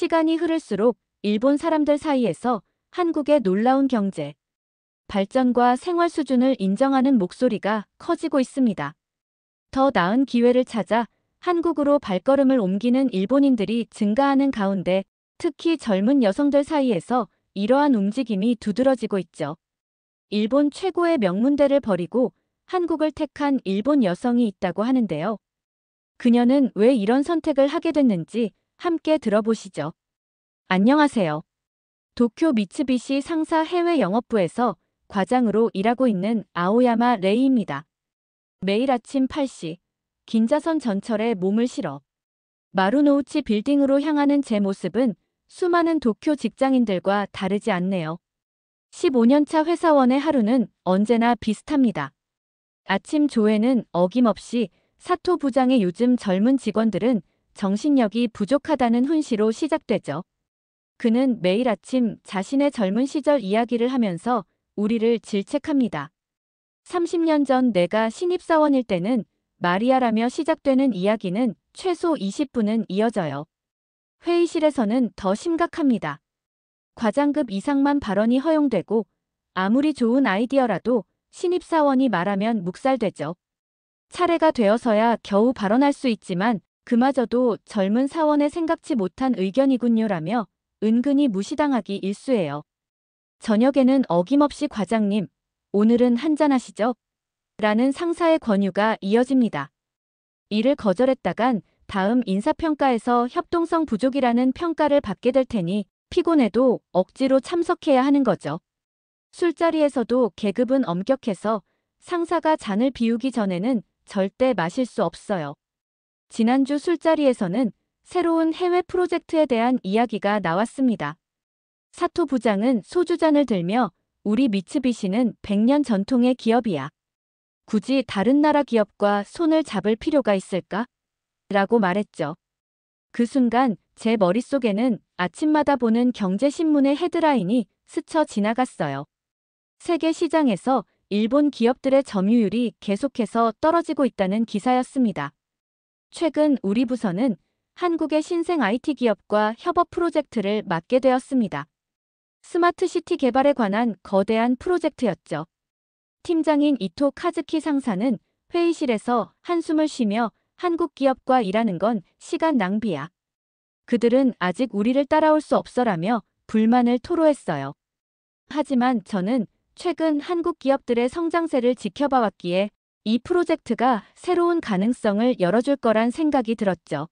시간이 흐를수록 일본 사람들 사이에서 한국의 놀라운 경제, 발전과 생활 수준을 인정하는 목소리가 커지고 있습니다. 더 나은 기회를 찾아 한국으로 발걸음을 옮기는 일본인들이 증가하는 가운데 특히 젊은 여성들 사이에서 이러한 움직임이 두드러지고 있죠. 일본 최고의 명문대를 버리고 한국을 택한 일본 여성이 있다고 하는데요. 그녀는 왜 이런 선택을 하게 됐는지 함께 들어보시죠. 안녕하세요. 도쿄 미츠비시 상사 해외 영업부에서 과장으로 일하고 있는 아오야마 레이입니다. 매일 아침 8시 긴자선 전철에 몸을 실어 마루노우치 빌딩으로 향하는 제 모습은 수많은 도쿄 직장인들과 다르지 않네요. 15년차 회사원의 하루는 언제나 비슷합니다. 아침 조회는 어김없이 사토 부장의 요즘 젊은 직원들은 정신력이 부족하다는 훈시로 시작되죠. 그는 매일 아침 자신의 젊은 시절 이야기를 하면서 우리를 질책합니다. 30년 전 내가 신입사원일 때는 마리아라며 시작되는 이야기는 최소 20분은 이어져요. 회의실에서는 더 심각합니다. 과장급 이상만 발언이 허용되고 아무리 좋은 아이디어라도 신입사원이 말하면 묵살되죠. 차례가 되어서야 겨우 발언할 수 있지만 그마저도 젊은 사원의 생각지 못한 의견이군요라며 은근히 무시당하기 일쑤예요. 저녁에는 어김없이 과장님, 오늘은 한잔하시죠? 라는 상사의 권유가 이어집니다. 이를 거절했다간 다음 인사평가에서 협동성 부족이라는 평가를 받게 될 테니 피곤해도 억지로 참석해야 하는 거죠. 술자리에서도 계급은 엄격해서 상사가 잔을 비우기 전에는 절대 마실 수 없어요. 지난주 술자리에서는 새로운 해외 프로젝트에 대한 이야기가 나왔습니다. 사토 부장은 소주잔을 들며 우리 미츠비시는 100년 전통의 기업이야. 굳이 다른 나라 기업과 손을 잡을 필요가 있을까? 라고 말했죠. 그 순간 제 머릿속에는 아침마다 보는 경제신문의 헤드라인이 스쳐 지나갔어요. 세계 시장에서 일본 기업들의 점유율이 계속해서 떨어지고 있다는 기사였습니다. 최근 우리 부서는 한국의 신생 IT 기업과 협업 프로젝트를 맡게 되었습니다. 스마트시티 개발에 관한 거대한 프로젝트였죠. 팀장인 이토 카즈키 상사는 회의실에서 한숨을 쉬며 한국 기업과 일하는 건 시간 낭비야. 그들은 아직 우리를 따라올 수 없어라며 불만을 토로했어요. 하지만 저는 최근 한국 기업들의 성장세를 지켜봐왔기에 이 프로젝트가 새로운 가능성을 열어줄 거란 생각이 들었죠.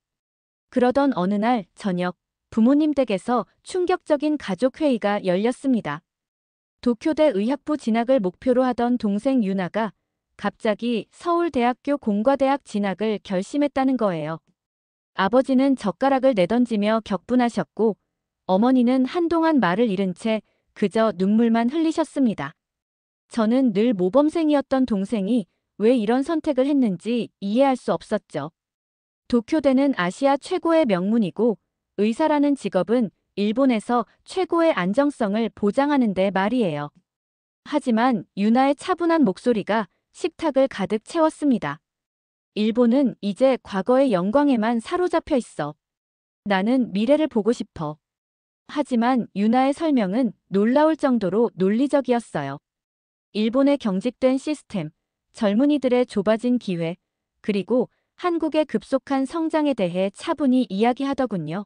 그러던 어느 날 저녁 부모님 댁에서 충격적인 가족회의가 열렸습니다. 도쿄대 의학부 진학을 목표로 하던 동생 유나가 갑자기 서울대학교 공과대학 진학을 결심했다는 거예요. 아버지는 젓가락을 내던지며 격분하셨고 어머니는 한동안 말을 잃은 채 그저 눈물만 흘리셨습니다. 저는 늘 모범생이었던 동생이 왜 이런 선택을 했는지 이해할 수 없었죠. 도쿄대는 아시아 최고의 명문이고 의사라는 직업은 일본에서 최고의 안정성을 보장하는데 말이에요. 하지만 유나의 차분한 목소리가 식탁을 가득 채웠습니다. 일본은 이제 과거의 영광에만 사로잡혀 있어. 나는 미래를 보고 싶어. 하지만 유나의 설명은 놀라울 정도로 논리적이었어요. 일본의 경직된 시스템, 젊은이들의 좁아진 기회, 그리고 한국의 급속한 성장에 대해 차분히 이야기하더군요.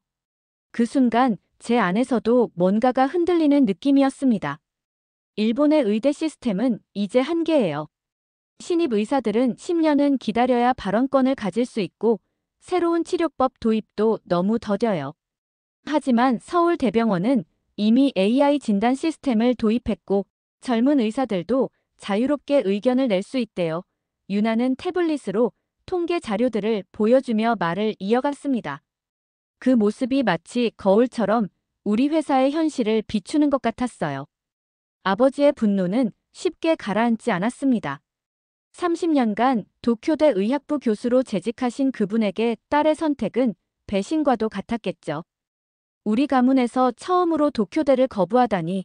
그 순간 제 안에서도 뭔가가 흔들리는 느낌이었습니다. 일본의 의대 시스템은 이제 한계예요. 신입 의사들은 10년은 기다려야 발언권을 가질 수 있고 새로운 치료법 도입도 너무 더뎌요. 하지만 서울대병원은 이미 AI 진단 시스템을 도입했고 젊은 의사들도 자유롭게 의견을 낼 수 있대요. 유나는 태블릿으로 통계 자료들을 보여주며 말을 이어갔습니다. 그 모습이 마치 거울처럼 우리 회사의 현실을 비추는 것 같았어요. 아버지의 분노는 쉽게 가라앉지 않았습니다. 30년간 도쿄대 의학부 교수로 재직하신 그분에게 딸의 선택은 배신과도 같았겠죠. 우리 가문에서 처음으로 도쿄대를 거부하다니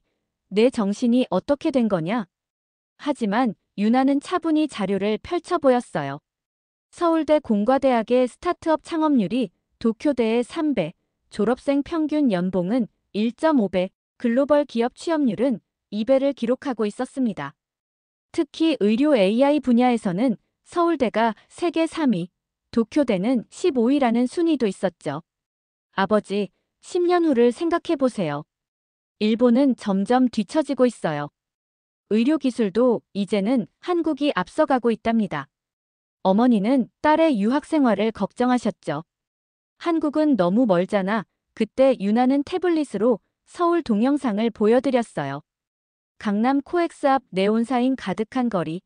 내 정신이 어떻게 된 거냐? 하지만 유나는 차분히 자료를 펼쳐 보였어요. 서울대 공과대학의 스타트업 창업률이 도쿄대의 3배, 졸업생 평균 연봉은 1.5배, 글로벌 기업 취업률은 2배를 기록하고 있었습니다. 특히 의료 AI 분야에서는 서울대가 세계 3위, 도쿄대는 15위라는 순위도 있었죠. 아버지, 10년 후를 생각해보세요. 일본은 점점 뒤처지고 있어요. 의료 기술도 이제는 한국이 앞서가고 있답니다. 어머니는 딸의 유학 생활을 걱정하셨죠. 한국은 너무 멀잖아. 그때 유나는 태블릿으로 서울 동영상을 보여드렸어요. 강남 코엑스 앞 네온사인 가득한 거리,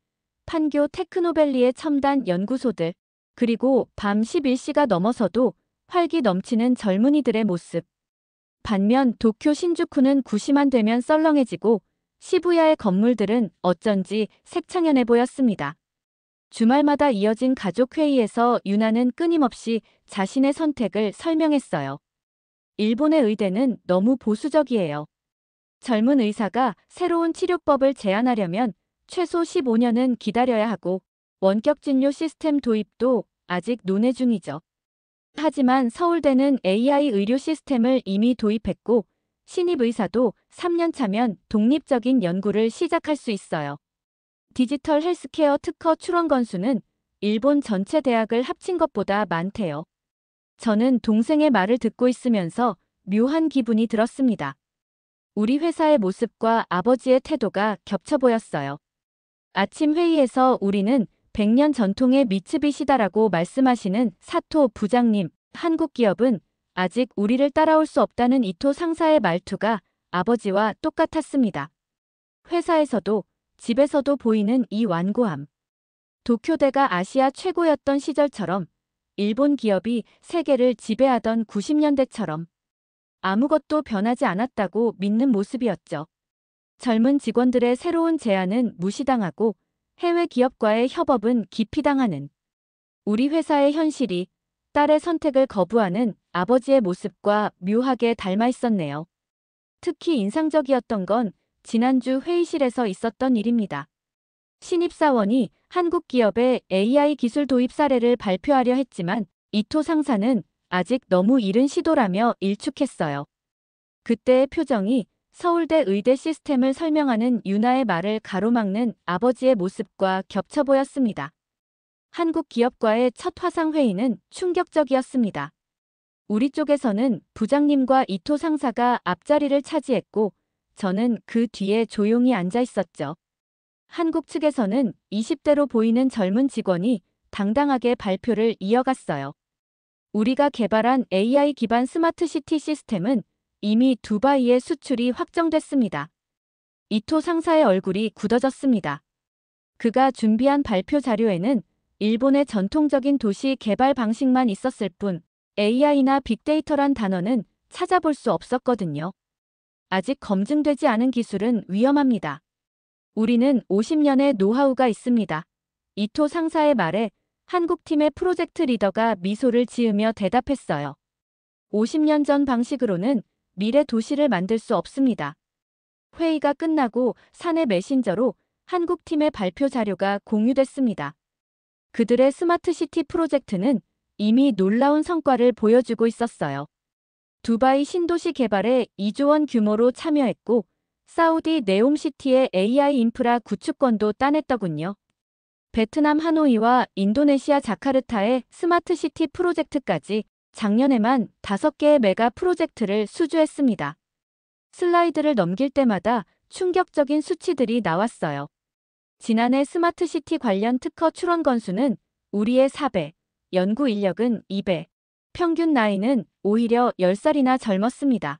판교 테크노밸리의 첨단 연구소들, 그리고 밤 11시가 넘어서도 활기 넘치는 젊은이들의 모습. 반면 도쿄 신주쿠는 9시만 되면 썰렁해지고 시부야의 건물들은 어쩐지 색창연해 보였습니다. 주말마다 이어진 가족회의에서 유나는 끊임없이 자신의 선택을 설명했어요. 일본의 의대는 너무 보수적이에요. 젊은 의사가 새로운 치료법을 제안하려면 최소 15년은 기다려야 하고 원격 진료 시스템 도입도 아직 논의 중이죠. 하지만 서울대는 AI 의료 시스템을 이미 도입했고 신입 의사도 3년 차면 독립적인 연구를 시작할 수 있어요. 디지털 헬스케어 특허 출원 건수는 일본 전체 대학을 합친 것보다 많대요. 저는 동생의 말을 듣고 있으면서 묘한 기분이 들었습니다. 우리 회사의 모습과 아버지의 태도가 겹쳐 보였어요. 아침 회의에서 우리는 100년 전통의 미츠비시다라고 말씀하시는 사토 부장님, 한국 기업은 아직 우리를 따라올 수 없다는 이토 상사의 말투가 아버지와 똑같았습니다. 회사에서도 집에서도 보이는 이 완고함. 도쿄대가 아시아 최고였던 시절처럼 일본 기업이 세계를 지배하던 90년대처럼 아무것도 변하지 않았다고 믿는 모습이었죠. 젊은 직원들의 새로운 제안은 무시당하고 해외 기업과의 협업은 기피당하는 우리 회사의 현실이 딸의 선택을 거부하는 아버지의 모습과 묘하게 닮아 있었네요. 특히 인상적이었던 건 지난주 회의실에서 있었던 일입니다. 신입사원이 한국 기업의 AI 기술 도입 사례를 발표하려 했지만 이토 상사는 아직 너무 이른 시도라며 일축했어요. 그때의 표정이 서울대 의대 시스템을 설명하는 유나의 말을 가로막는 아버지의 모습과 겹쳐 보였습니다. 한국 기업과의 첫 화상회의는 충격적이었습니다. 우리 쪽에서는 부장님과 이토 상사가 앞자리를 차지했고 저는 그 뒤에 조용히 앉아 있었죠. 한국 측에서는 20대로 보이는 젊은 직원이 당당하게 발표를 이어갔어요. 우리가 개발한 AI 기반 스마트시티 시스템은 이미 두바이에 수출이 확정됐습니다. 이토 상사의 얼굴이 굳어졌습니다. 그가 준비한 발표 자료에는 일본의 전통적인 도시 개발 방식만 있었을 뿐 AI나 빅데이터란 단어는 찾아볼 수 없었거든요. 아직 검증되지 않은 기술은 위험합니다. 우리는 50년의 노하우가 있습니다. 이토 상사의 말에 한국팀의 프로젝트 리더가 미소를 지으며 대답했어요. 50년 전 방식으로는 미래 도시를 만들 수 없습니다. 회의가 끝나고 사내 메신저로 한국팀의 발표 자료가 공유됐습니다. 그들의 스마트시티 프로젝트는 이미 놀라운 성과를 보여주고 있었어요. 두바이 신도시 개발에 2조 원 규모로 참여했고 사우디 네옴시티의 AI 인프라 구축권도 따냈더군요. 베트남 하노이와 인도네시아 자카르타의 스마트시티 프로젝트까지 작년에만 5개의 메가 프로젝트를 수주했습니다. 슬라이드를 넘길 때마다 충격적인 수치들이 나왔어요. 지난해 스마트시티 관련 특허 출원 건수는 우리의 4배, 연구 인력은 2배, 평균 나이는 오히려 10살이나 젊었습니다.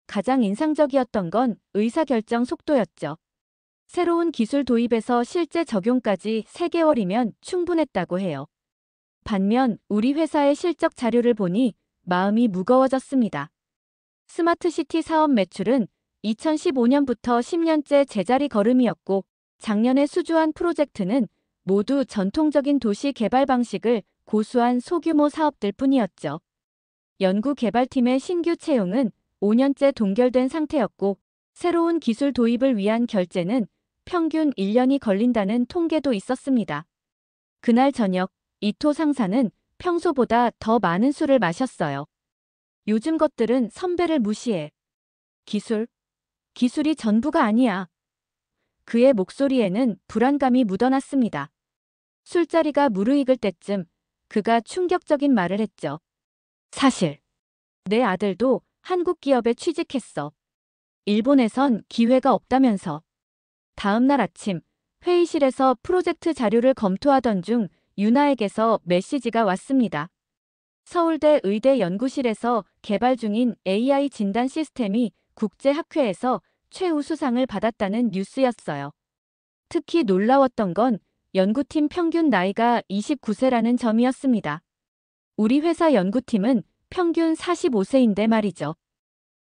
가장 인상적이었던 건 의사결정 속도였죠. 새로운 기술 도입에서 실제 적용까지 3개월이면 충분했다고 해요. 반면 우리 회사의 실적 자료를 보니 마음이 무거워졌습니다. 스마트시티 사업 매출은 2015년부터 10년째 제자리 걸음이었고 작년에 수주한 프로젝트는 모두 전통적인 도시 개발 방식을 고수한 소규모 사업들 뿐이었죠. 연구개발팀의 신규 채용은 5년째 동결된 상태였고 새로운 기술 도입을 위한 결제는 평균 1년이 걸린다는 통계도 있었습니다. 그날 저녁 이토 상사는 평소보다 더 많은 술을 마셨어요. 요즘 것들은 선배를 무시해. 기술이 전부가 아니야. 그의 목소리에는 불안감이 묻어났습니다. 술자리가 무르익을 때쯤 그가 충격적인 말을 했죠. 사실 내 아들도 한국 기업에 취직했어. 일본에선 기회가 없다면서. 다음 날 아침 회의실에서 프로젝트 자료를 검토하던 중 유나에게서 메시지가 왔습니다. 서울대 의대 연구실에서 개발 중인 AI 진단 시스템이 국제학회에서 최우수상을 받았다는 뉴스였어요. 특히 놀라웠던 건 연구팀 평균 나이가 29세라는 점이었습니다. 우리 회사 연구팀은 평균 45세인데 말이죠.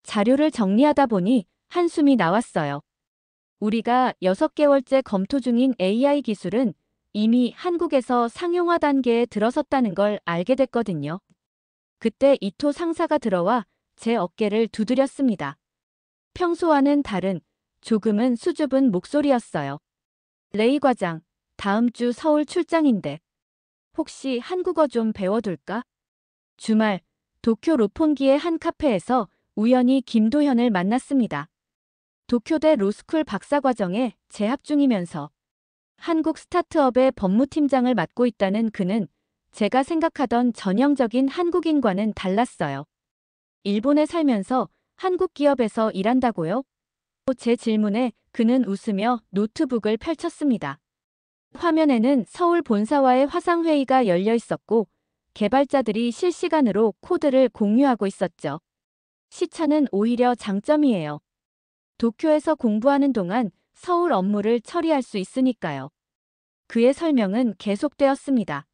자료를 정리하다 보니 한숨이 나왔어요. 우리가 6개월째 검토 중인 AI 기술은 이미 한국에서 상용화 단계에 들어섰다는 걸 알게 됐거든요. 그때 이토 상사가 들어와 제 어깨를 두드렸습니다. 평소와는 다른 조금은 수줍은 목소리였어요. 레이 과장, 다음 주 서울 출장인데 혹시 한국어 좀 배워둘까? 주말 도쿄 로폰기의 한 카페에서 우연히 김도현을 만났습니다. 도쿄대 로스쿨 박사과정에 재학 중이면서 한국 스타트업의 법무팀장을 맡고 있다는 그는 제가 생각하던 전형적인 한국인과는 달랐어요. 일본에 살면서 한국 기업에서 일한다고요? 제 질문에 그는 웃으며 노트북을 펼쳤습니다. 화면에는 서울 본사와의 화상회의가 열려 있었고 개발자들이 실시간으로 코드를 공유하고 있었죠. 시차는 오히려 장점이에요. 도쿄에서 공부하는 동안 서울 업무를 처리할 수 있으니까요. 그의 설명은 계속되었습니다.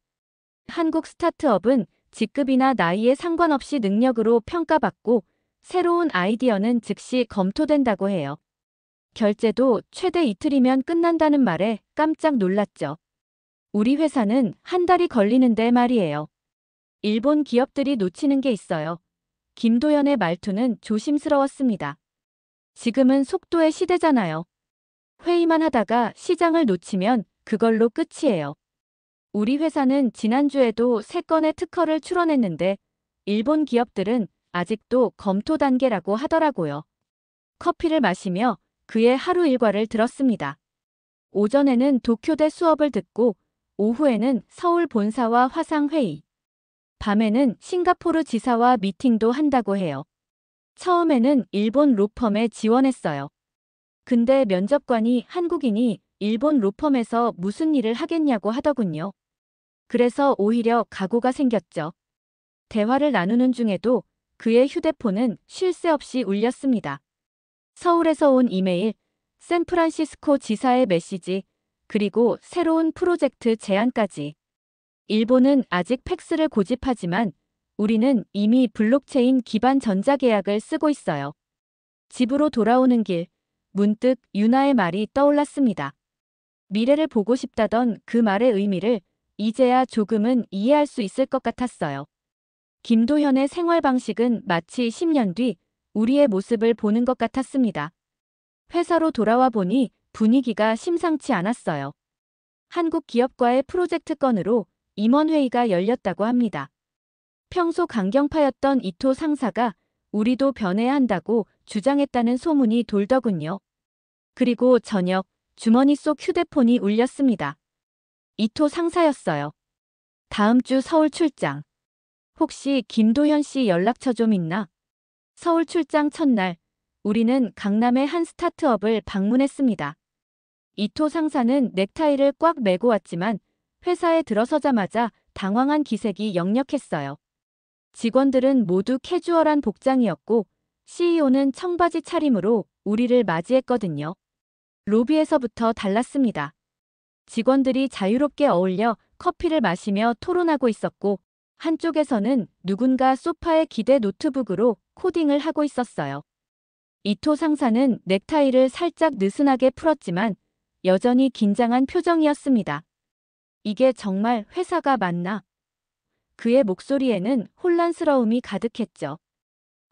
한국 스타트업은 직급이나 나이에 상관없이 능력으로 평가받고 새로운 아이디어는 즉시 검토된다고 해요. 결제도 최대 이틀이면 끝난다는 말에 깜짝 놀랐죠. 우리 회사는 한 달이 걸리는데 말이에요. 일본 기업들이 놓치는 게 있어요. 김도연의 말투는 조심스러웠습니다. 지금은 속도의 시대잖아요. 회의만 하다가 시장을 놓치면 그걸로 끝이에요. 우리 회사는 지난주에도 3건의 특허를 출원했는데 일본 기업들은 아직도 검토 단계라고 하더라고요. 커피를 마시며 그의 하루 일과를 들었습니다. 오전에는 도쿄대 수업을 듣고 오후에는 서울 본사와 화상회의. 밤에는 싱가포르 지사와 미팅도 한다고 해요. 처음에는 일본 로펌에 지원했어요. 근데 면접관이 한국인이 일본 로펌에서 무슨 일을 하겠냐고 하더군요. 그래서 오히려 각오가 생겼죠. 대화를 나누는 중에도 그의 휴대폰은 쉴 새 없이 울렸습니다. 서울에서 온 이메일, 샌프란시스코 지사의 메시지, 그리고 새로운 프로젝트 제안까지. 일본은 아직 팩스를 고집하지만 우리는 이미 블록체인 기반 전자계약을 쓰고 있어요. 집으로 돌아오는 길, 문득 유나의 말이 떠올랐습니다. 미래를 보고 싶다던 그 말의 의미를 이제야 조금은 이해할 수 있을 것 같았어요. 김도현의 생활 방식은 마치 10년 뒤 우리의 모습을 보는 것 같았습니다. 회사로 돌아와 보니 분위기가 심상치 않았어요. 한국 기업과의 프로젝트 건으로 임원회의가 열렸다고 합니다. 평소 강경파였던 이토 상사가 우리도 변해야 한다고 주장했다는 소문이 돌더군요. 그리고 저녁 주머니 속 휴대폰이 울렸습니다. 이토 상사였어요. 다음 주 서울 출장. 혹시 김도현 씨 연락처 좀 있나? 서울 출장 첫날, 우리는 강남의 한 스타트업을 방문했습니다. 이토 상사는 넥타이를 꽉 매고 왔지만 회사에 들어서자마자 당황한 기색이 역력했어요. 직원들은 모두 캐주얼한 복장이었고 CEO는 청바지 차림으로 우리를 맞이했거든요. 로비에서부터 달랐습니다. 직원들이 자유롭게 어울려 커피를 마시며 토론하고 있었고 한쪽에서는 누군가 소파에 기대 노트북으로 코딩을 하고 있었어요. 이토 상사는 넥타이를 살짝 느슨하게 풀었지만 여전히 긴장한 표정이었습니다. 이게 정말 회사가 맞나? 그의 목소리에는 혼란스러움이 가득했죠.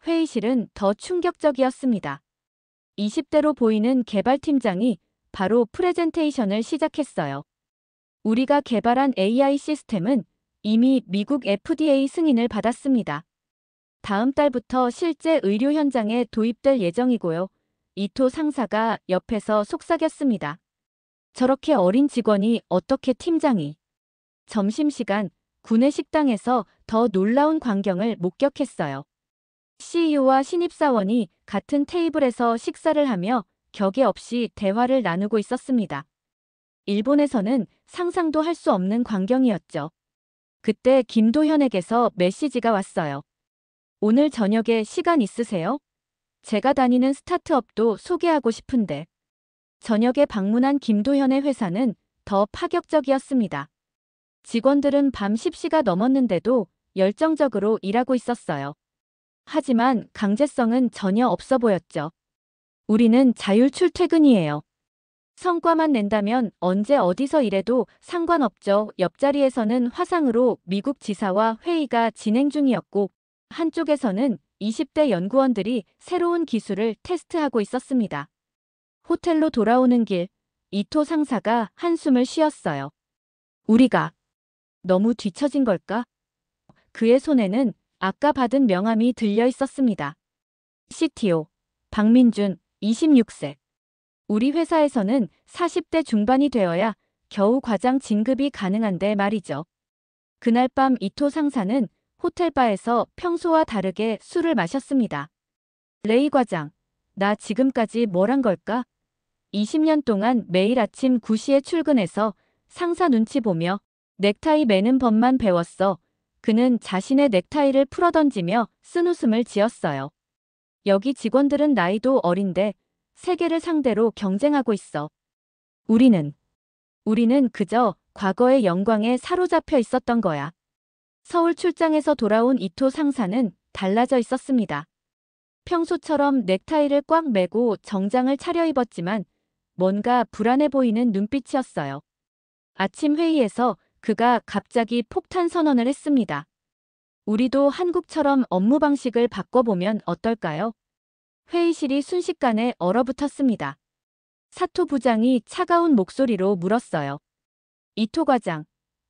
회의실은 더 충격적이었습니다. 20대로 보이는 개발팀장이 바로 프레젠테이션을 시작했어요. 우리가 개발한 AI 시스템은 이미 미국 FDA 승인을 받았습니다. 다음 달부터 실제 의료 현장에 도입될 예정이고요. 이토 상사가 옆에서 속삭였습니다. 저렇게 어린 직원이 어떻게 팀장이. 점심시간 구내 식당에서 더 놀라운 광경을 목격했어요. CEO와 신입사원이 같은 테이블에서 식사를 하며 격에 없이 대화를 나누고 있었습니다. 일본에서는 상상도 할 수 없는 광경이었죠. 그때 김도현에게서 메시지가 왔어요. 오늘 저녁에 시간 있으세요? 제가 다니는 스타트업도 소개하고 싶은데. 저녁에 방문한 김도현의 회사는 더 파격적이었습니다. 직원들은 밤 10시가 넘었는데도 열정적으로 일하고 있었어요. 하지만 강제성은 전혀 없어 보였죠. 우리는 자율 출퇴근이에요. 성과만 낸다면 언제 어디서 일해도 상관없죠. 옆자리에서는 화상으로 미국 지사와 회의가 진행 중이었고, 한쪽에서는 20대 연구원들이 새로운 기술을 테스트하고 있었습니다. 호텔로 돌아오는 길, 이토 상사가 한숨을 쉬었어요. 우리가 너무 뒤처진 걸까? 그의 손에는 아까 받은 명함이 들려 있었습니다. CTO, 박민준, 26세. 우리 회사에서는 40대 중반이 되어야 겨우 과장 진급이 가능한데 말이죠. 그날 밤 이토 상사는 호텔바에서 평소와 다르게 술을 마셨습니다. 레이 과장, 나 지금까지 뭘 한 걸까? 20년 동안 매일 아침 9시에 출근해서 상사 눈치 보며 넥타이 매는 법만 배웠어. 그는 자신의 넥타이를 풀어던지며 쓴웃음을 지었어요. 여기 직원들은 나이도 어린데 세계를 상대로 경쟁하고 있어. 우리는 그저 과거의 영광에 사로잡혀 있었던 거야. 서울 출장에서 돌아온 이토 상사는 달라져 있었습니다. 평소처럼 넥타이를 꽉 매고 정장을 차려입었지만 뭔가 불안해 보이는 눈빛이었어요. 아침 회의에서 그가 갑자기 폭탄 선언을 했습니다. 우리도 한국처럼 업무 방식을 바꿔보면 어떨까요? 회의실이 순식간에 얼어붙었습니다. 사토 부장이 차가운 목소리로 물었어요. 이토 과장,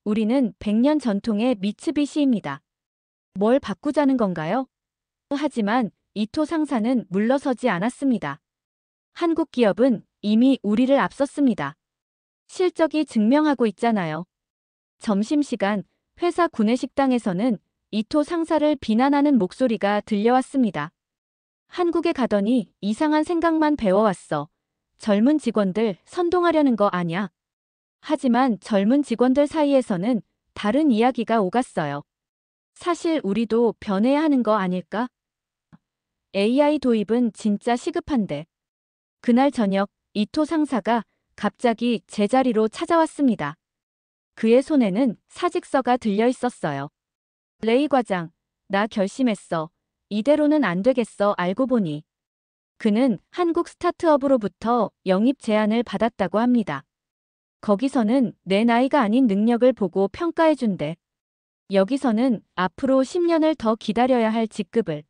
우리는 100년 전통의 미츠비시입니다. 뭘 바꾸자는 건가요? 하지만 이토 상사는 물러서지 않았습니다. 한국 기업은 이미 우리를 앞섰습니다. 실적이 증명하고 있잖아요. 점심시간 회사 구내식당에서는 이토 상사를 비난하는 목소리가 들려왔습니다. 한국에 가더니 이상한 생각만 배워왔어. 젊은 직원들 선동하려는 거 아냐? 하지만 젊은 직원들 사이에서는 다른 이야기가 오갔어요. 사실 우리도 변해야 하는 거 아닐까? AI 도입은 진짜 시급한데. 그날 저녁 이토 상사가 갑자기 제자리로 찾아왔습니다. 그의 손에는 사직서가 들려 있었어요. 레이 과장, 나 결심했어. 이대로는 안 되겠어. 알고 보니. 그는 한국 스타트업으로부터 영입 제안을 받았다고 합니다. 거기서는 내 나이가 아닌 능력을 보고 평가해준대. 여기서는 앞으로 10년을 더 기다려야 할 직급을.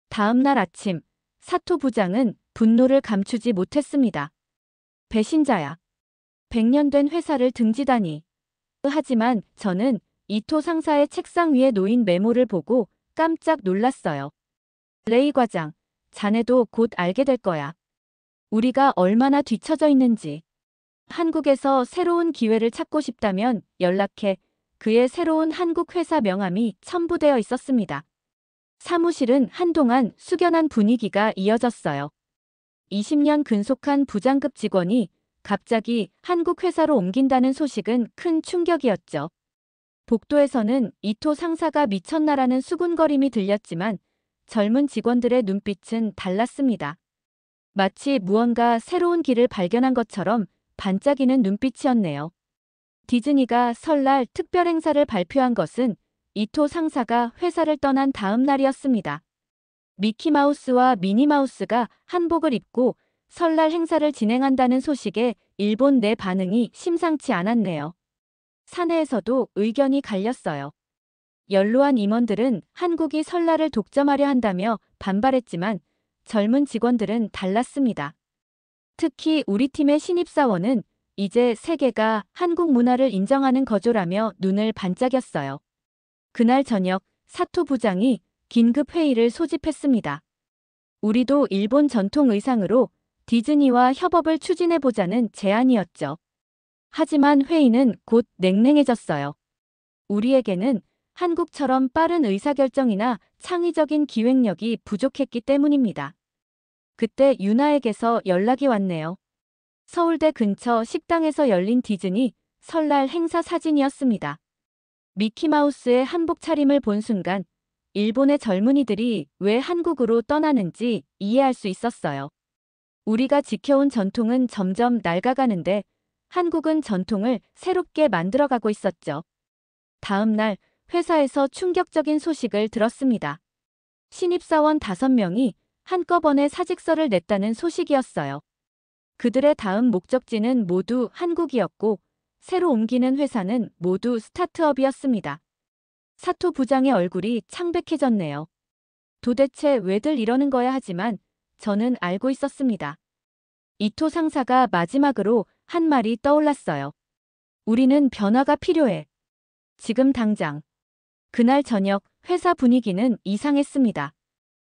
다음 날 아침, 사토 부장은 분노를 감추지 못했습니다. 배신자야. 100년 된 회사를 등지다니. 하지만 저는 이토 상사의 책상 위에 놓인 메모를 보고 깜짝 놀랐어요. 레이 과장, 자네도 곧 알게 될 거야. 우리가 얼마나 뒤처져 있는지. 한국에서 새로운 기회를 찾고 싶다면 연락해. 그의 새로운 한국 회사 명함이 첨부되어 있었습니다. 사무실은 한동안 숙연한 분위기가 이어졌어요. 20년 근속한 부장급 직원이 갑자기 한국 회사로 옮긴다는 소식은 큰 충격이었죠. 복도에서는 이토 상사가 미쳤나라는 수군거림이 들렸지만 젊은 직원들의 눈빛은 달랐습니다. 마치 무언가 새로운 길을 발견한 것처럼 반짝이는 눈빛이었네요. 디즈니가 설날 특별 행사를 발표한 것은 이토 상사가 회사를 떠난 다음 날이었습니다. 미키마우스와 미니마우스가 한복을 입고 설날 행사를 진행한다는 소식에 일본 내 반응이 심상치 않았네요. 사내에서도 의견이 갈렸어요. 연로한 임원들은 한국이 설날을 독점하려 한다며 반발했지만 젊은 직원들은 달랐습니다. 특히 우리 팀의 신입사원은 이제 세계가 한국 문화를 인정하는 거조라며 눈을 반짝였어요. 그날 저녁 사토 부장이 긴급 회의를 소집했습니다. 우리도 일본 전통 의상으로 디즈니와 협업을 추진해보자는 제안이었죠. 하지만 회의는 곧 냉랭해졌어요. 우리에게는 한국처럼 빠른 의사결정이나 창의적인 기획력이 부족했기 때문입니다. 그때 유나에게서 연락이 왔네요. 서울대 근처 식당에서 열린 디즈니 설날 행사 사진이었습니다. 미키마우스의 한복 차림을 본 순간 일본의 젊은이들이 왜 한국으로 떠나는지 이해할 수 있었어요. 우리가 지켜온 전통은 점점 낡아가는데 한국은 전통을 새롭게 만들어가고 있었죠. 다음 날 회사에서 충격적인 소식을 들었습니다. 신입사원 5명이 한꺼번에 사직서를 냈다는 소식이었어요. 그들의 다음 목적지는 모두 한국이었고 새로 옮기는 회사는 모두 스타트업이었습니다. 사토 부장의 얼굴이 창백해졌네요. 도대체 왜들 이러는 거야 하지만 저는 알고 있었습니다. 이토 상사가 마지막으로 한 말이 떠올랐어요. 우리는 변화가 필요해. 지금 당장. 그날 저녁 회사 분위기는 이상했습니다.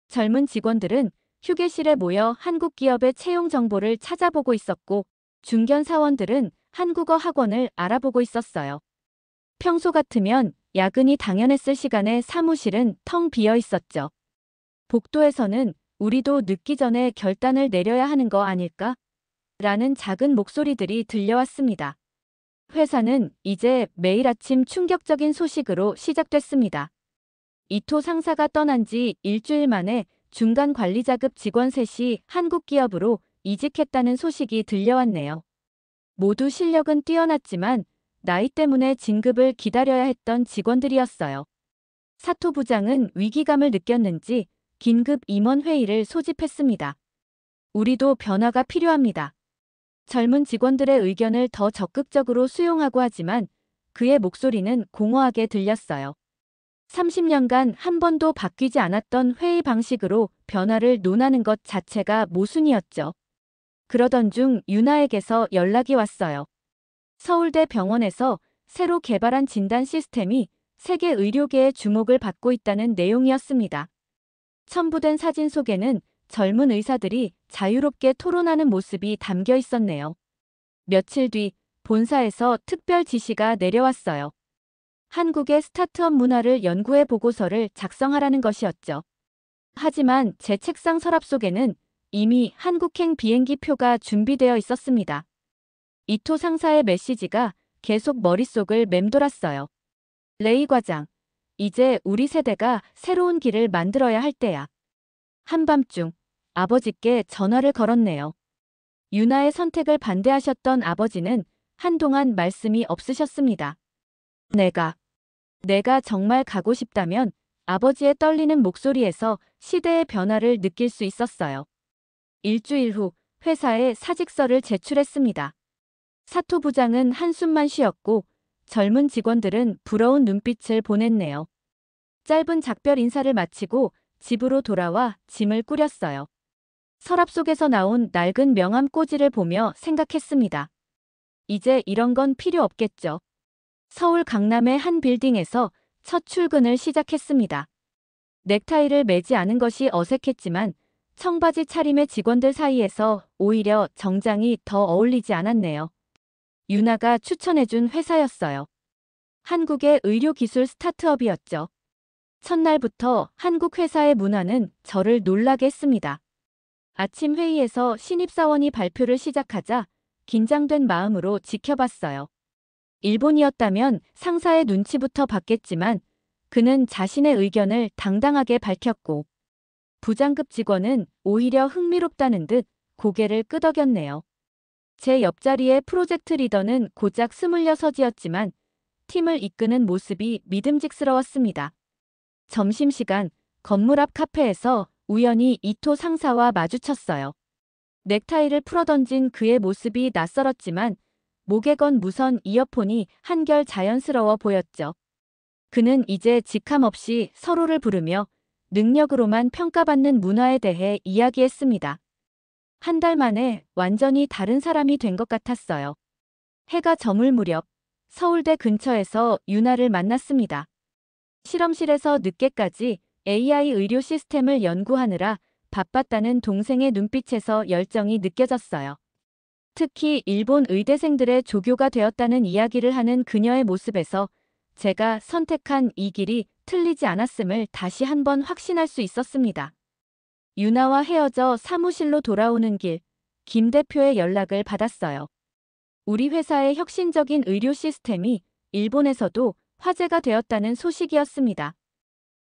젊은 직원들은 휴게실에 모여 한국 기업의 채용 정보를 찾아보고 있었고 중견 사원들은 한국어 학원을 알아보고 있었어요. 평소 같으면 야근이 당연했을 시간에 사무실은 텅 비어 있었죠. 복도에서는 우리도 늦기 전에 결단을 내려야 하는 거 아닐까? 라는 작은 목소리들이 들려왔습니다. 회사는 이제 매일 아침 충격적인 소식으로 시작됐습니다. 이토 상사가 떠난 지 일주일 만에 중간 관리자급 직원 셋이 한국 기업으로 이직했다는 소식이 들려왔네요. 모두 실력은 뛰어났지만 나이 때문에 진급을 기다려야 했던 직원들이었어요. 사토 부장은 위기감을 느꼈는지 긴급 임원 회의를 소집했습니다. 우리도 변화가 필요합니다. 젊은 직원들의 의견을 더 적극적으로 수용하고 하지만 그의 목소리는 공허하게 들렸어요. 30년간 한 번도 바뀌지 않았던 회의 방식으로 변화를 논하는 것 자체가 모순이었죠. 그러던 중 유나에게서 연락이 왔어요. 서울대 병원에서 새로 개발한 진단 시스템이 세계 의료계의 주목을 받고 있다는 내용이었습니다. 첨부된 사진 속에는 젊은 의사들이 자유롭게 토론하는 모습이 담겨 있었네요. 며칠 뒤 본사에서 특별 지시가 내려왔어요. 한국의 스타트업 문화를 연구해 보고서를 작성하라는 것이었죠. 하지만 제 책상 서랍 속에는 이미 한국행 비행기 표가 준비되어 있었습니다. 이토 상사의 메시지가 계속 머릿속을 맴돌았어요. 레이 과장, 이제 우리 세대가 새로운 길을 만들어야 할 때야. 한밤중 아버지께 전화를 걸었네요. 유나의 선택을 반대하셨던 아버지는 한동안 말씀이 없으셨습니다. 내가 정말 가고 싶다면 아버지의 떨리는 목소리에서 시대의 변화를 느낄 수 있었어요. 일주일 후 회사에 사직서를 제출했습니다. 사토 부장은 한숨만 쉬었고 젊은 직원들은 부러운 눈빛을 보냈네요. 짧은 작별 인사를 마치고 집으로 돌아와 짐을 꾸렸어요. 서랍 속에서 나온 낡은 명함 꽂이를 보며 생각했습니다. 이제 이런 건 필요 없겠죠. 서울 강남의 한 빌딩에서 첫 출근을 시작했습니다. 넥타이를 매지 않은 것이 어색했지만 청바지 차림의 직원들 사이에서 오히려 정장이 더 어울리지 않았네요. 유나가 추천해준 회사였어요. 한국의 의료기술 스타트업이었죠. 첫날부터 한국 회사의 문화는 저를 놀라게 했습니다. 아침 회의에서 신입사원이 발표를 시작하자 긴장된 마음으로 지켜봤어요. 일본이었다면 상사의 눈치부터 봤겠지만 그는 자신의 의견을 당당하게 밝혔고 부장급 직원은 오히려 흥미롭다는 듯 고개를 끄덕였네요. 제 옆자리의 프로젝트 리더는 고작 26이었지만 팀을 이끄는 모습이 믿음직스러웠습니다. 점심시간 건물 앞 카페에서 우연히 이토 상사와 마주쳤어요. 넥타이를 풀어던진 그의 모습이 낯설었지만 목에 건 무선 이어폰이 한결 자연스러워 보였죠. 그는 이제 직함 없이 서로를 부르며 능력으로만 평가받는 문화에 대해 이야기했습니다. 한 달 만에 완전히 다른 사람이 된 것 같았어요. 해가 저물 무렵 서울대 근처에서 유나를 만났습니다. 실험실에서 늦게까지 AI 의료 시스템을 연구하느라 바빴다는 동생의 눈빛에서 열정이 느껴졌어요. 특히 일본 의대생들의 조교가 되었다는 이야기를 하는 그녀의 모습에서 제가 선택한 이 길이 틀리지 않았음을 다시 한번 확신할 수 있었습니다. 유나와 헤어져 사무실로 돌아오는 길, 김 대표의 연락을 받았어요. 우리 회사의 혁신적인 의료 시스템이 일본에서도 화제가 되었다는 소식이었습니다.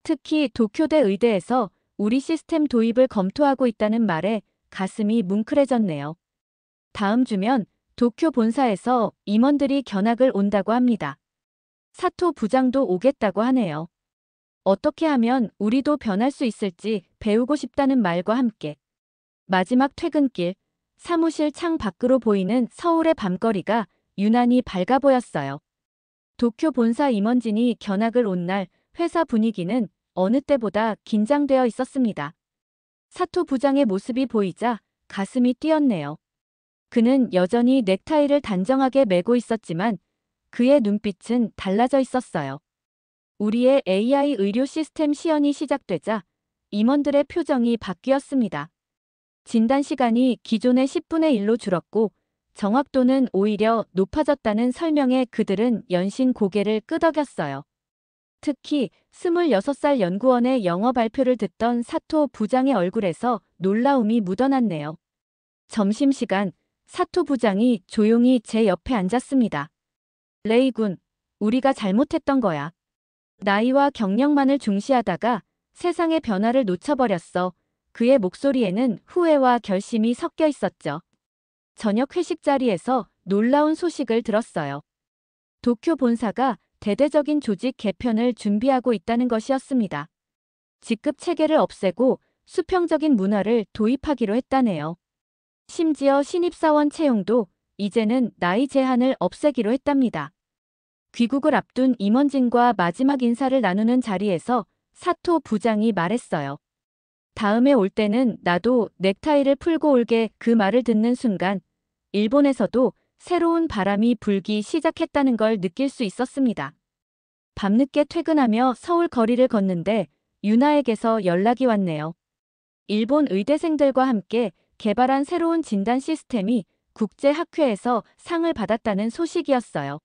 특히 도쿄대 의대에서 우리 시스템 도입을 검토하고 있다는 말에 가슴이 뭉클해졌네요. 다음 주면 도쿄 본사에서 임원들이 견학을 온다고 합니다. 사토 부장도 오겠다고 하네요. 어떻게 하면 우리도 변할 수 있을지 배우고 싶다는 말과 함께 마지막 퇴근길, 사무실 창 밖으로 보이는 서울의 밤거리가 유난히 밝아 보였어요. 도쿄 본사 임원진이 견학을 온 날 회사 분위기는 어느 때보다 긴장되어 있었습니다. 사토 부장의 모습이 보이자 가슴이 뛰었네요. 그는 여전히 넥타이를 단정하게 매고 있었지만 그의 눈빛은 달라져 있었어요. 우리의 AI 의료 시스템 시연이 시작되자 임원들의 표정이 바뀌었습니다. 진단 시간이 기존의 10분의 1로 줄었고 정확도는 오히려 높아졌다는 설명에 그들은 연신 고개를 끄덕였어요. 특히 26살 연구원의 영어 발표를 듣던 사토 부장의 얼굴에서 놀라움이 묻어났네요. 점심시간, 사토 부장이 조용히 제 옆에 앉았습니다. 레이 군, 우리가 잘못했던 거야. 나이와 경력만을 중시하다가 세상의 변화를 놓쳐버렸어. 그의 목소리에는 후회와 결심이 섞여 있었죠. 저녁 회식 자리에서 놀라운 소식을 들었어요. 도쿄 본사가 대대적인 조직 개편을 준비하고 있다는 것이었습니다. 직급 체계를 없애고 수평적인 문화를 도입하기로 했다네요. 심지어 신입사원 채용도 이제는 나이 제한을 없애기로 했답니다. 귀국을 앞둔 임원진과 마지막 인사를 나누는 자리에서 사토 부장이 말했어요. 다음에 올 때는 나도 넥타이를 풀고 올게. 그 말을 듣는 순간 일본에서도 새로운 바람이 불기 시작했다는 걸 느낄 수 있었습니다. 밤늦게 퇴근하며 서울 거리를 걷는데 유나에게서 연락이 왔네요. 일본 의대생들과 함께 개발한 새로운 진단 시스템이 국제학회에서 상을 받았다는 소식이었어요.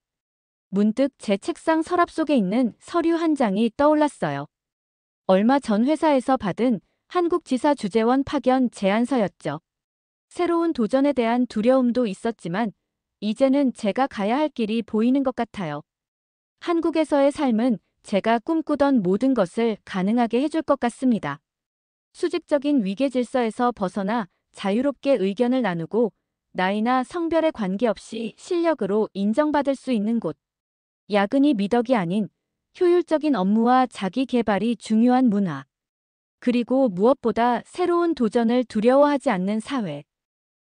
문득 제 책상 서랍 속에 있는 서류 한 장이 떠올랐어요. 얼마 전 회사에서 받은 한국지사 주재원 파견 제안서였죠. 새로운 도전에 대한 두려움도 있었지만 이제는 제가 가야 할 길이 보이는 것 같아요. 한국에서의 삶은 제가 꿈꾸던 모든 것을 가능하게 해줄 것 같습니다. 수직적인 위계 질서에서 벗어나 자유롭게 의견을 나누고 나이나 성별에 관계없이 실력으로 인정받을 수 있는 곳. 야근이 미덕이 아닌 효율적인 업무와 자기 개발이 중요한 문화. 그리고 무엇보다 새로운 도전을 두려워하지 않는 사회.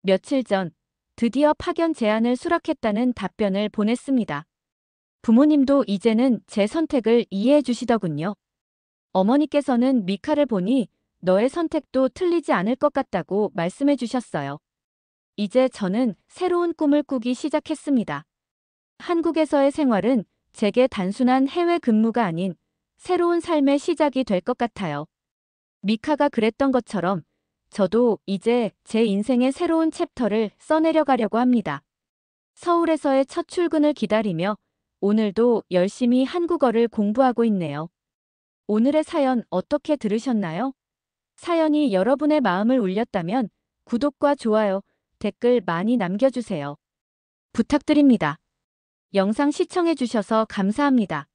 며칠 전 드디어 파견 제안을 수락했다는 답변을 보냈습니다. 부모님도 이제는 제 선택을 이해해 주시더군요. 어머니께서는 미카를 보니 너의 선택도 틀리지 않을 것 같다고 말씀해 주셨어요. 이제 저는 새로운 꿈을 꾸기 시작했습니다. 한국에서의 생활은 제게 단순한 해외 근무가 아닌 새로운 삶의 시작이 될 것 같아요. 미카가 그랬던 것처럼 저도 이제 제 인생의 새로운 챕터를 써내려가려고 합니다. 서울에서의 첫 출근을 기다리며 오늘도 열심히 한국어를 공부하고 있네요. 오늘의 사연 어떻게 들으셨나요? 사연이 여러분의 마음을 울렸다면 구독과 좋아요, 댓글 많이 남겨주세요. 부탁드립니다. 영상 시청해주셔서 감사합니다.